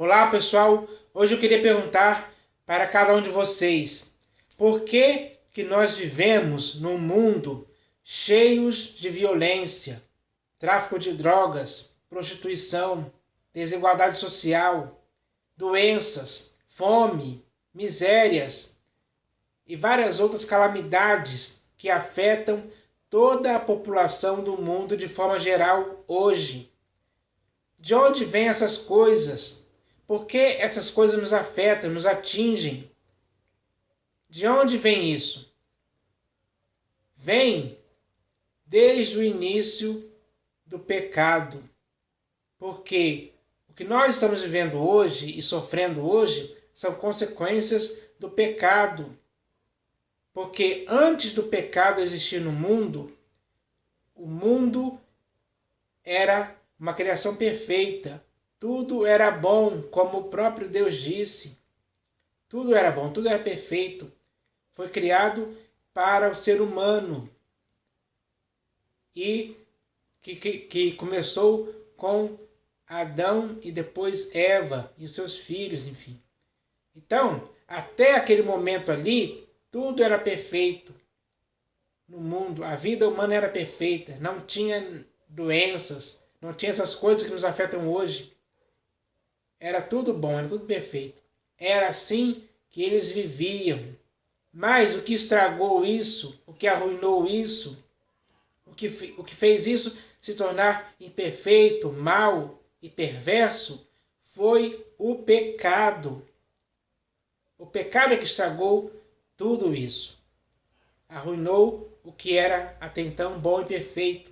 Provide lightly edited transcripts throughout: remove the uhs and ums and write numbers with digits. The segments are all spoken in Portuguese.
Olá pessoal, hoje eu queria perguntar para cada um de vocês, por que nós vivemos num mundo cheio de violência, tráfico de drogas, prostituição, desigualdade social, doenças, fome, misérias e várias outras calamidades que afetam toda a população do mundo de forma geral hoje? De onde vêm essas coisas? Por que essas coisas nos afetam, nos atingem? De onde vem isso? Vem desde o início do pecado. Porque o que nós estamos vivendo hoje e sofrendo hoje são consequências do pecado. Porque antes do pecado existir no mundo, o mundo era uma criação perfeita. Tudo era bom, como o próprio Deus disse. Tudo era bom, tudo era perfeito. Foi criado para o ser humano. E que começou com Adão e depois Eva e os seus filhos, enfim. Então, até aquele momento ali, tudo era perfeito no mundo. A vida humana era perfeita. Não tinha doenças, não tinha essas coisas que nos afetam hoje. Era tudo bom, era tudo perfeito. Era assim que eles viviam. Mas o que estragou isso, o que arruinou isso, o que fez isso se tornar imperfeito, mau e perverso, foi o pecado. O pecado é que estragou tudo isso. Arruinou o que era até então bom e perfeito.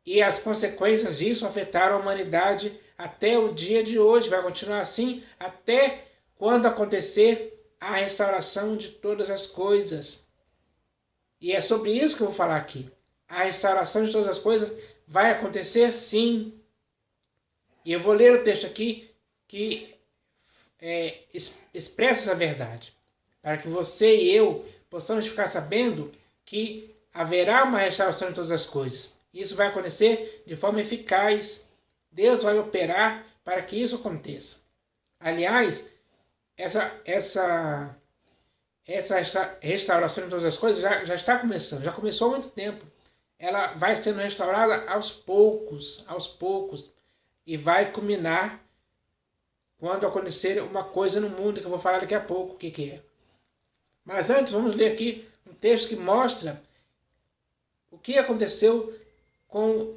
E as consequências disso afetaram a humanidade até o dia de hoje. Vai continuar assim até quando acontecer a restauração de todas as coisas. E é sobre isso que eu vou falar aqui. A restauração de todas as coisas vai acontecer sim. E eu vou ler o texto aqui que expressa essa verdade. Para que você e eu possamos ficar sabendo que haverá uma restauração de todas as coisas. Isso vai acontecer de forma eficaz. Deus vai operar para que isso aconteça. Aliás, essa restauração de todas as coisas já está começando, já começou há muito tempo. Ela vai sendo restaurada aos poucos, e vai culminar quando acontecer uma coisa no mundo que eu vou falar daqui a pouco o que é. Mas antes, vamos ler aqui um texto que mostra o que aconteceu com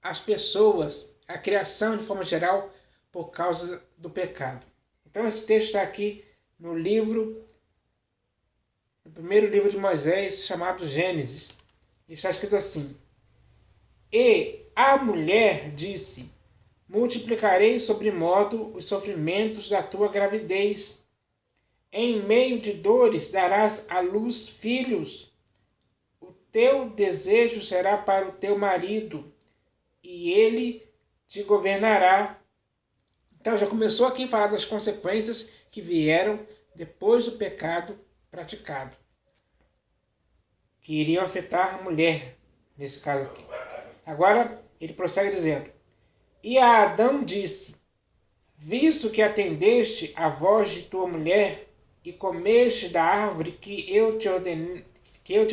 as pessoas, a criação de forma geral, por causa do pecado. Então esse texto está aqui no primeiro livro de Moisés, chamado Gênesis. E está escrito assim: E a mulher disse: multiplicarei sobremodo os sofrimentos da tua gravidez. Em meio de dores darás à luz filhos. O teu desejo será para o teu marido, e ele te governará. Então já começou aqui a falar das consequências que vieram depois do pecado praticado, que iriam afetar a mulher, nesse caso aqui. Agora ele prossegue dizendo: E a Adão disse: visto que atendeste à voz de tua mulher e comeste da árvore que eu te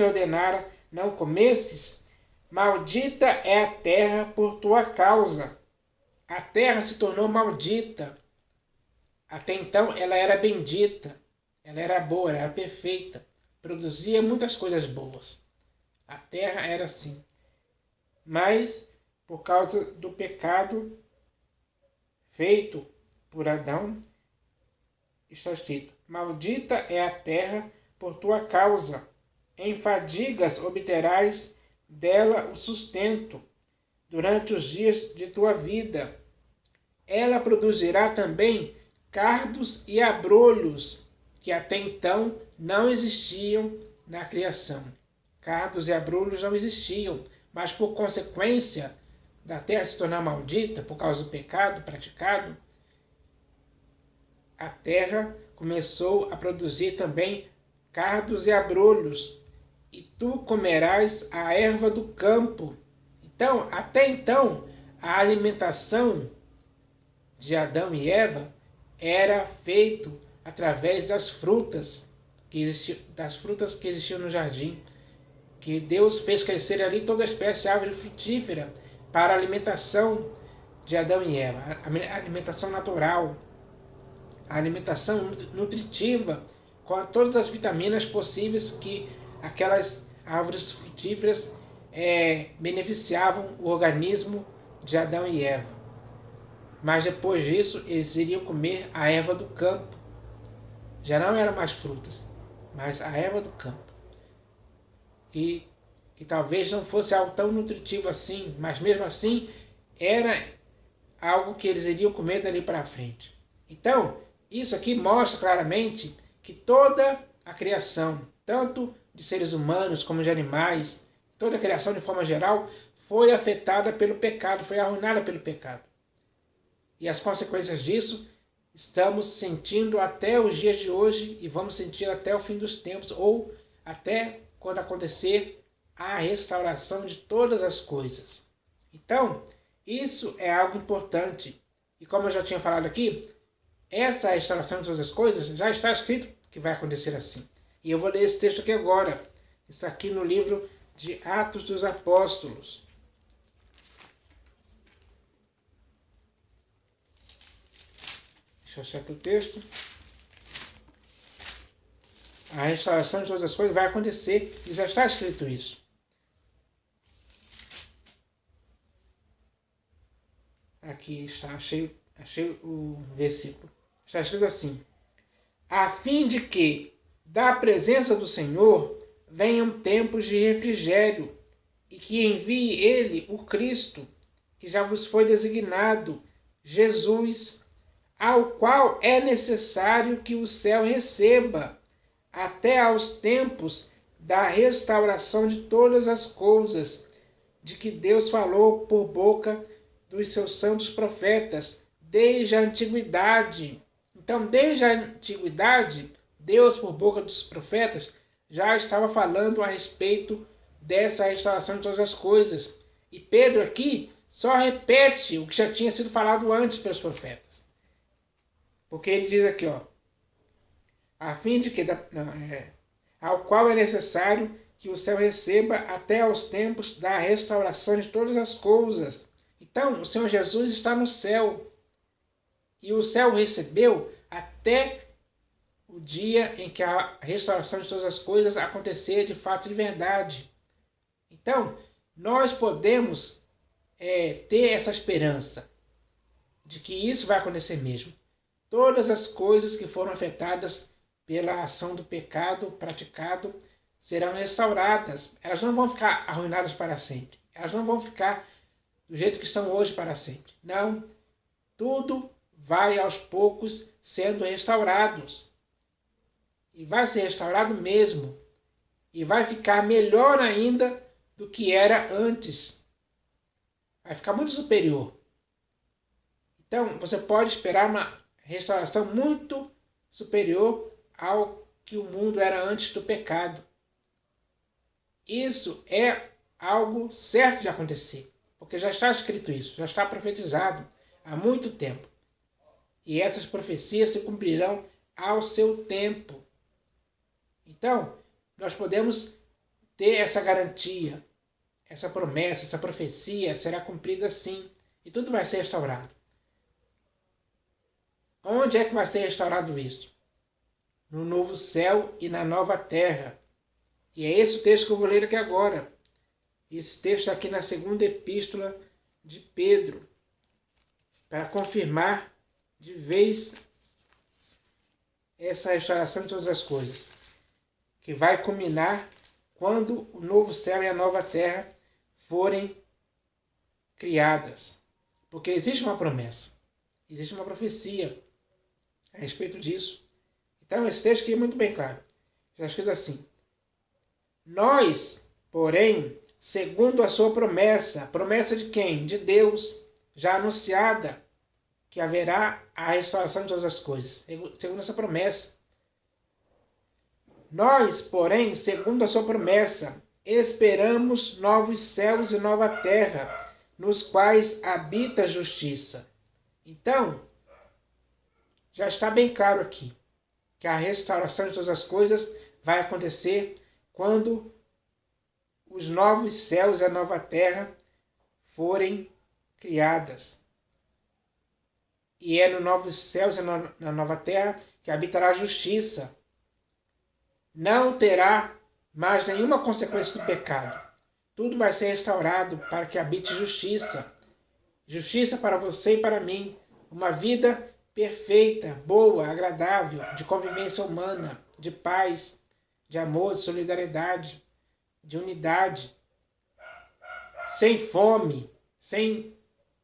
ordenara não comesses, maldita é a terra por tua causa. A terra se tornou maldita. Até então ela era bendita, ela era boa, ela era perfeita, produzia muitas coisas boas. A terra era assim. Mas, por causa do pecado feito por Adão, está escrito: maldita é a terra por tua causa. Em fadigas obterás dela o sustento durante os dias de tua vida. Ela produzirá também cardos e abrolhos, que até então não existiam na criação. Cardos e abrolhos não existiam, mas por consequência da terra se tornar maldita, por causa do pecado praticado, a terra começou a produzir também cardos e abrolhos, e tu comerás a erva do campo. Então, até então, a alimentação de Adão e Eva era feito através das frutas que existiam no jardim, que Deus fez crescer ali toda espécie de árvore frutífera para a alimentação de Adão e Eva, a alimentação natural, a alimentação nutritiva, com todas as vitaminas possíveis que aquelas árvores frutíferas beneficiavam o organismo de Adão e Eva. Mas depois disso, eles iriam comer a erva do campo. Já não eram mais frutas, mas a erva do campo. Que talvez não fosse algo tão nutritivo assim, mas mesmo assim era algo que eles iriam comer dali para frente. Então, isso aqui mostra claramente que toda a criação, tanto de seres humanos como de animais, toda a criação de forma geral, foi afetada pelo pecado, foi arruinada pelo pecado. E as consequências disso estamos sentindo até os dias de hoje e vamos sentir até o fim dos tempos, ou até quando acontecer a restauração de todas as coisas. Então, isso é algo importante. E como eu já tinha falado aqui, essa restauração de todas as coisas já está escrito que vai acontecer assim. E eu vou ler esse texto aqui agora. Está aqui no livro de Atos dos Apóstolos. Deixa eu achar aqui o texto. A restauração de todas as coisas vai acontecer e já está escrito isso. Aqui está, achei o versículo. Está escrito assim: a fim de que da presença do Senhor venham tempos de refrigério, e que envie ele o Cristo, que já vos foi designado, Jesus, ao qual é necessário que o céu receba, até aos tempos da restauração de todas as coisas, de que Deus falou por boca dos seus santos profetas, desde a antiguidade. Então, desde a antiguidade, Deus, por boca dos profetas, já estava falando a respeito dessa restauração de todas as coisas. E Pedro aqui só repete o que já tinha sido falado antes pelos profetas. Porque ele diz aqui, a fim de que, ao qual é necessário que o céu receba até aos tempos da restauração de todas as coisas. Então, o Senhor Jesus está no céu. E o céu recebeu até o dia em que a restauração de todas as coisas acontecer de fato e de verdade. Então, nós podemos ter essa esperança de que isso vai acontecer mesmo. Todas as coisas que foram afetadas pela ação do pecado praticado serão restauradas. Elas não vão ficar arruinadas para sempre. Elas não vão ficar do jeito que estão hoje para sempre. Não. Tudo vai aos poucos sendo restaurados. E vai ser restaurado mesmo. E vai ficar melhor ainda do que era antes. Vai ficar muito superior. Então, você pode esperar uma restauração muito superior ao que o mundo era antes do pecado. Isso é algo certo de acontecer, porque já está escrito isso, já está profetizado há muito tempo. E essas profecias se cumprirão ao seu tempo. Então, nós podemos ter essa garantia, essa promessa, essa profecia será cumprida sim, e tudo vai ser restaurado. Onde é que vai ser restaurado isso? No novo céu e na nova terra. E é esse o texto que eu vou ler aqui agora. Esse texto está aqui na segunda epístola de Pedro, para confirmar de vez essa restauração de todas as coisas, que vai culminar quando o novo céu e a nova terra forem criadas. Porque existe uma promessa, existe uma profecia a respeito disso. Então esse texto aqui é muito bem claro. Já escrito assim: nós, porém, segundo a sua promessa, promessa de quem? De Deus, já anunciada, que haverá a restauração de todas as coisas, segundo essa promessa. Nós, porém, segundo a sua promessa, esperamos novos céus e nova terra, nos quais habita a justiça. Então, já está bem claro aqui, que a restauração de todas as coisas vai acontecer quando os novos céus e a nova terra forem criadas. E é no novos céus e na nova terra que habitará a justiça. Não terá mais nenhuma consequência do pecado. Tudo vai ser restaurado para que habite justiça. Justiça para você e para mim. Uma vida perfeita, boa, agradável, de convivência humana, de paz, de amor, de solidariedade, de unidade, sem fome, sem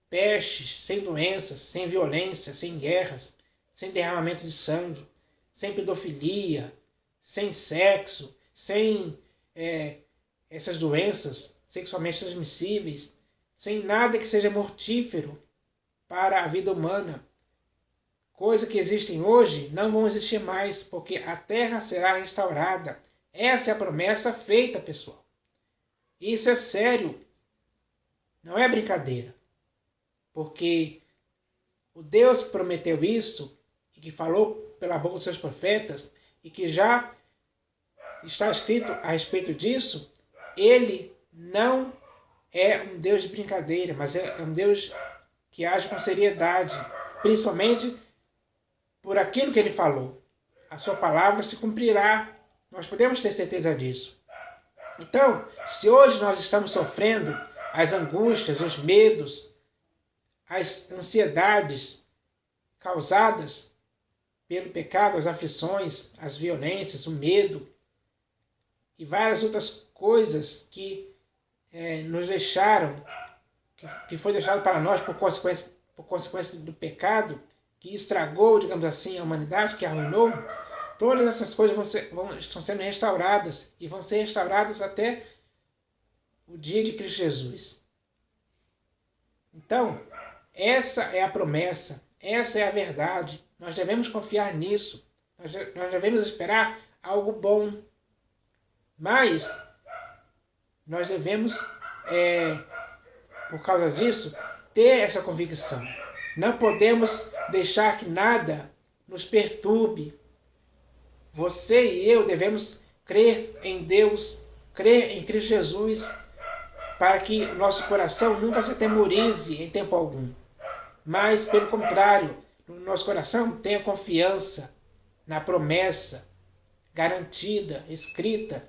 pestes, sem doenças, sem violência, sem guerras, sem derramamento de sangue, sem pedofilia, sem sexo, sem essas doenças sexualmente transmissíveis, sem nada que seja mortífero para a vida humana. Coisas que existem hoje não vão existir mais, porque a terra será restaurada. Essa é a promessa feita, pessoal. Isso é sério. Não é brincadeira. Porque o Deus que prometeu isso, e que falou pela boca dos seus profetas, e que já está escrito a respeito disso, ele não é um Deus de brincadeira, mas é um Deus que age com seriedade, principalmente por aquilo que ele falou. A sua palavra se cumprirá. Nós podemos ter certeza disso. Então, se hoje nós estamos sofrendo as angústias, os medos, as ansiedades causadas pelo pecado, as aflições, as violências, o medo e várias outras coisas que nos deixaram, que foi deixado para nós por consequência do pecado, que estragou, digamos assim, a humanidade, que arruinou, todas essas coisas estão sendo restauradas e vão ser restauradas até o dia de Cristo Jesus. Então, essa é a promessa, essa é a verdade. Nós devemos confiar nisso. Nós devemos esperar algo bom. Mas nós devemos, por causa disso, ter essa convicção. Não podemos deixar que nada nos perturbe. Você e eu devemos crer em Deus, crer em Cristo Jesus, para que o nosso coração nunca se atemorize em tempo algum. Mas, pelo contrário, no nosso coração tenha confiança na promessa garantida, escrita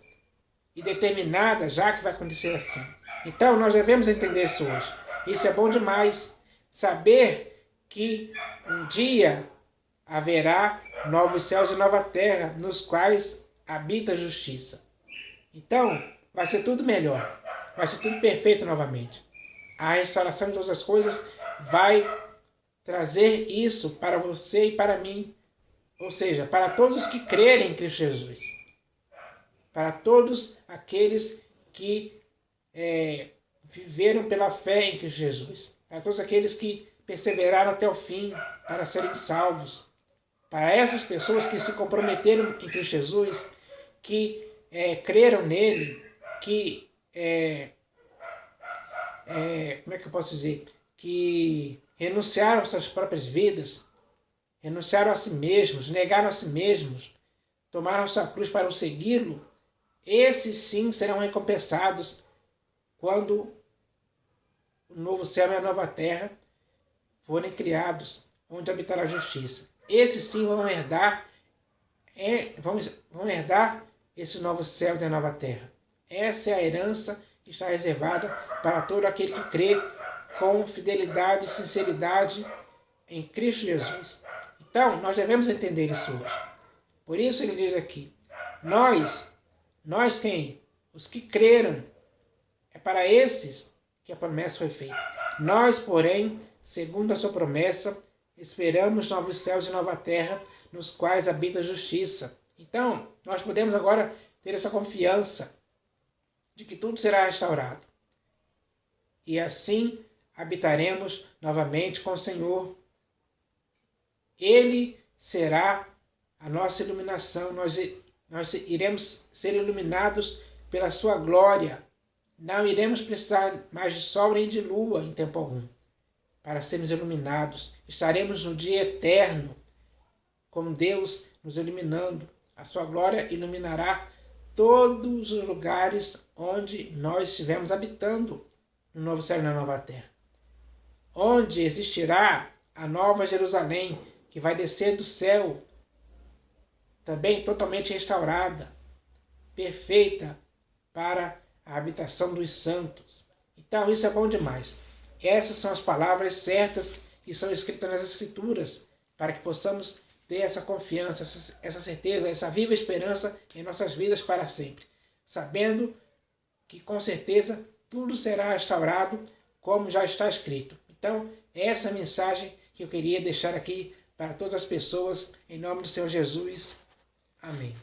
e determinada, já que vai acontecer assim. Então, nós devemos entender isso hoje. Isso é bom demais. Saber que um dia haverá novos céus e nova terra, nos quais habita a justiça. Então, vai ser tudo melhor. Vai ser tudo perfeito novamente. A restauração de todas as coisas vai trazer isso para você e para mim. Ou seja, para todos que crerem em Cristo Jesus. Para todos aqueles que viveram pela fé em Cristo Jesus. Para todos aqueles que perseveraram até o fim para serem salvos. Para essas pessoas que se comprometeram em Cristo Jesus, que creram nele, que, como é que eu posso dizer? Que renunciaram às suas próprias vidas, renunciaram a si mesmos, negaram a si mesmos, tomaram a sua cruz para o segui-lo. Esses sim serão recompensados quando o novo céu e a nova terra forem criados, onde habitará a justiça. Esses sim vão herdar esse novo céu e a nova terra. Essa é a herança que está reservada para todo aquele que crê com fidelidade e sinceridade em Cristo Jesus. Então, nós devemos entender isso hoje. Por isso ele diz aqui, nós quem? Os que creram. É para esses que a promessa foi feita. Nós, porém, segundo a sua promessa, esperamos novos céus e nova terra, nos quais habita a justiça. Então, nós podemos agora ter essa confiança de que tudo será restaurado. E assim habitaremos novamente com o Senhor. Ele será a nossa iluminação. Nós iremos ser iluminados pela sua glória. Não iremos precisar mais de sol nem de lua em tempo algum para sermos iluminados. Estaremos no dia eterno, com Deus nos iluminando. A sua glória iluminará todos os lugares onde nós estivermos habitando no novo céu e na nova terra. Onde existirá a nova Jerusalém, que vai descer do céu, também totalmente restaurada, perfeita para a habitação dos santos. Então isso é bom demais. Essas são as palavras certas que são escritas nas Escrituras, para que possamos ter essa confiança, essa certeza, essa viva esperança em nossas vidas para sempre, sabendo que com certeza tudo será restaurado como já está escrito. Então, essa é a mensagem que eu queria deixar aqui para todas as pessoas, em nome do Senhor Jesus. Amém.